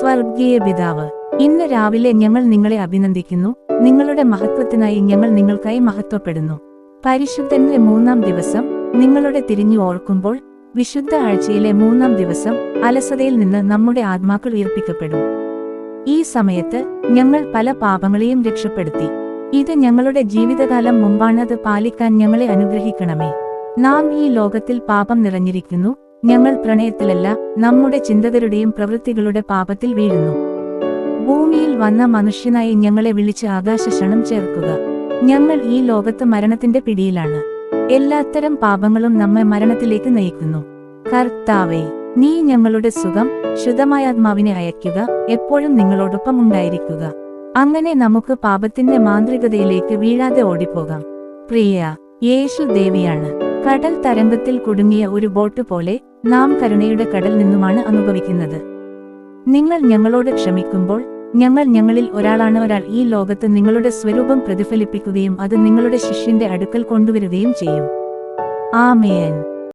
സ്വർഗീയ പിതാവ്, ഇന്ന് രാവിലെ ഞങ്ങൾ നിങ്ങളെ അഭിനന്ദിക്കുന്നു. നിങ്ങളുടെ മഹത്വത്തിനായി ഞങ്ങൾ നിങ്ങൾക്കായി മഹത്വപ്പെടുന്നു. പരിശുദ്ധന്റെ 3-ാം ദിവസം നിങ്ങളുടെ തിരിഞ്ഞു ഓർക്കുമ്പോൾ വിശുദ്ധ ആഴ്ചയിലെ 3-ാം ദിവസം അലസതയിൽ നിന്ന് നമ്മുടെ ആത്മാക്കൾ ഉയർപ്പിക്കപ്പെടും. ഈ സമയത്ത് ഞങ്ങൾ പല പാപങ്ങളെയും രക്ഷപ്പെടുത്തി. ഇത് ഞങ്ങളുടെ ജീവിതകാലം മുമ്പാണ്. അത് പാലിക്കാൻ ഞങ്ങളെ അനുഗ്രഹിക്കണമേ. നാം ഈ ലോകത്തിൽ പാപം നിറഞ്ഞിരിക്കുന്നു. ഞങ്ങൾ പ്രണയത്തിലല്ല, നമ്മുടെ ചിന്തകരുടെയും പ്രവൃത്തികളുടെ പാപത്തിൽ വീഴുന്നു. ഭൂമിയിൽ വന്ന മനുഷ്യനായി ഞങ്ങളെ വിളിച്ച് ആകാശക്ഷണം ചേർക്കുക. ഞങ്ങൾ ഈ ലോകത്ത് മരണത്തിന്റെ പിടിയിലാണ്. എല്ലാത്തരം പാപങ്ങളും നമ്മെ മരണത്തിലേക്ക് നയിക്കുന്നു. കർത്താവേ, നീ ഞങ്ങളുടെ സുഖം, ശുദ്ധമായ ആത്മാവിനെ അയക്കുക. എപ്പോഴും നിങ്ങളോടൊപ്പം ഉണ്ടായിരിക്കുക. അങ്ങനെ നമുക്ക് പാപത്തിന്റെ മാന്ത്രികതയിലേക്ക് വീഴാതെ ഓടിപ്പോകാം. പ്രിയ യേശു ദേവിയാണ്. കടൽ തരംഗത്തിൽ കുടുങ്ങിയ ഒരു ബോട്ട് പോലെ നാം കരുണയുടെ കടൽ നിന്നുമാണ് അനുഭവിക്കുന്നത്. നിങ്ങൾ ഞങ്ങളോട് ക്ഷമിക്കുമ്പോൾ ഞങ്ങളിൽ ഒരാൾ ഈ ലോകത്ത് നിങ്ങളുടെ സ്വരൂപം പ്രതിഫലിപ്പിക്കുകയും അത് നിങ്ങളുടെ ശിഷ്യന്റെ അടുക്കൽ കൊണ്ടുവരികയും ചെയ്യും. ആമേൻ.